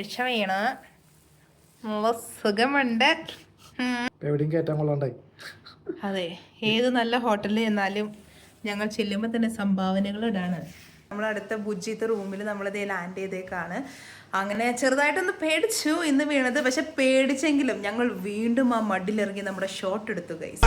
കാഴ്ച വീണ് നല്ല സുഖമുണ്ട്. എവിടെയും കയറ്റാൻ കൊള്ളാണ്ടായി. അതെ, ഏത് നല്ല ഹോട്ടലിൽ ചെന്നാലും ഞങ്ങൾ ചെല്ലുമ്പോൾ തന്നെ സംഭാവനകളിടാണ്. നമ്മളടുത്ത ബുജ്ജിത്തെ റൂമിൽ നമ്മളിതേ ലാൻഡ് ചെയ്തേക്കാണ്. അങ്ങനെ ചെറുതായിട്ടൊന്ന് പേടിച്ചു ഇന്ന് വീണത്. പക്ഷെ പേടിച്ചെങ്കിലും ഞങ്ങൾ വീണ്ടും ആ മഡിലിറങ്ങി നമ്മുടെ ഷോട്ട് എടുത്തു ഗൈസ്.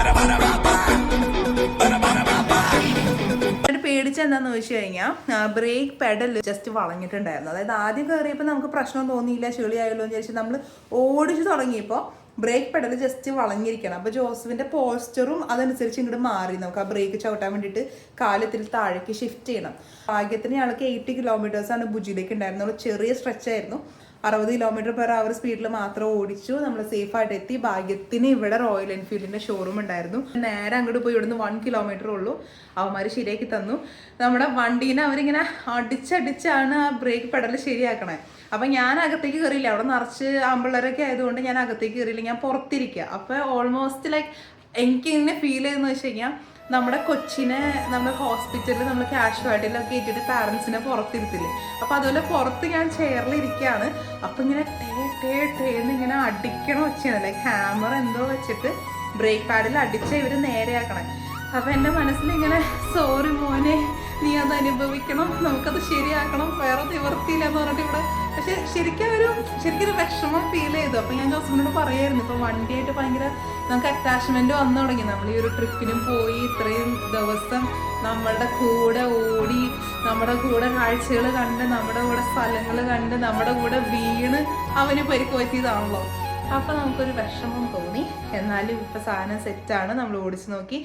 പേടിച്ച എന്താന്ന് ചോദിച്ചു കഴിഞ്ഞാൽ ബ്രേക്ക് പെഡൽ ജസ്റ്റ് വളഞ്ഞിട്ടുണ്ടായിരുന്നു. അതായത് ആദ്യം കയറിയപ്പോൾ നമുക്ക് പ്രശ്നം തോന്നിയില്ല, ചെളിയായല്ലോ എന്ന് വിചാരിച്ച് നമ്മൾ ഓടിച്ചു തുടങ്ങിയപ്പോൾ ബ്രേക്ക് പെഡൽ ജസ്റ്റ് വളഞ്ഞിരിക്കണം. അപ്പോൾ ജോസഫിന്റെ പോസ്റ്ററും അതനുസരിച്ച് ഇങ്ങോട്ട് മാറി. നമുക്ക് ആ ബ്രേക്ക് ചവിട്ടാൻ വേണ്ടിയിട്ട് കാലത്തിൽ താഴേക്ക് ഷിഫ്റ്റ് ചെയ്യണം. ഭാഗ്യത്തിന് ഞങ്ങൾക്ക് 80 കിലോമീറ്റേഴ്സാണ് ഭുജിയിലേക്ക് ഉണ്ടായിരുന്നത്. ചെറിയ സ്ട്രെച്ച് ആയിരുന്നു. 60 km/h സ്പീഡിൽ മാത്രം ഓടിച്ചു. നമ്മൾ സേഫ് ആയിട്ട് എത്തി. ഭാഗ്യത്തിന് ഇവിടെ റോയൽ എൻഫീൽഡിന്റെ ഷോറൂം ഉണ്ടായിരുന്നു. നേരെ അങ്ങോട്ട് പോയി ഇവിടുന്ന് 1 കിലോമീറ്റർ ഉള്ളൂ. അവന്മാർ ശരിയാക്കി തന്നു. നമ്മുടെ വണ്ടീനെ അവരിങ്ങനെ അടിച്ചടിച്ചാണ് ആ ബ്രേക്ക് പെഡൽ ശരിയാക്കണേ. അപ്പൊ ഞാൻ അകത്തേക്ക് കയറിയില്ല. അവിടെ നിറച്ച് ആമ്പിള്ളേരൊക്കെ ആയതുകൊണ്ട് ഞാൻ അകത്തേക്ക് കയറിയില്ല. ഞാൻ പുറത്തിരിക്കുക. അപ്പൊ ഓൾമോസ്റ്റ് ലൈക്ക് എനിക്ക് ഇങ്ങനെ ഫീൽ ചെയ്തെന്ന് വെച്ച് കഴിഞ്ഞാൽ നമ്മുടെ കൊച്ചിനെ നമ്മൾ ഹോസ്പിറ്റലിൽ നമ്മൾ കാഷ്വാലിറ്റിയിലൊക്കെ ഇട്ടിട്ട് പാരൻസിനെ പുറത്തിരുത്തില്ലേ. അപ്പൊ അതുപോലെ പുറത്ത് ഞാൻ ചെയറിലിരിക്കുകയാണ്. അപ്പൊ ഇങ്ങനെ ടേന്ന് ഇങ്ങനെ അടിക്കണ വെച്ചാണ്. ലൈക്ക് ഹാമർ എന്തോ വെച്ചിട്ട് ബ്രേക്ക് പാഡിൽ അടിച്ച് ഇവര് നേരെയാക്കണേ. അപ്പൊ എൻ്റെ മനസ്സിലിങ്ങനെ സോറി മോനെ, നീ അത് അനുഭവിക്കണം, നമുക്കത് ശരിയാക്കണം, വേറെ നിവർത്തിയില്ല എന്ന് പറഞ്ഞിട്ട് ഇവിടെ. പക്ഷെ ശരിക്കും വിഷമം ഫീൽ ചെയ്തു. അപ്പൊ ഞാൻ ജോസഫിനോട് പറയായിരുന്നു, ഇപ്പൊ വണ്ടിയായിട്ട് ഭയങ്കര നമുക്ക് അറ്റാച്ച്മെന്റ് വന്നു തുടങ്ങി. നമ്മൾ ഈ ഒരു ട്രിപ്പിനും പോയി ഇത്രയും ദിവസം നമ്മളുടെ കൂടെ ഓടി, നമ്മുടെ കൂടെ കാഴ്ചകൾ കണ്ട്, നമ്മുടെ കൂടെ സ്ഥലങ്ങൾ കണ്ട്, നമ്മുടെ കൂടെ വീണ് അവന് പരിക്ക് പറ്റിയതാണല്ലോ. അപ്പൊ നമുക്കൊരു വിഷമം തോന്നി. എന്നാലും ഇപ്പൊ സാധനം സെറ്റാണ്. നമ്മൾ ഓടിച്ചു നോക്കി.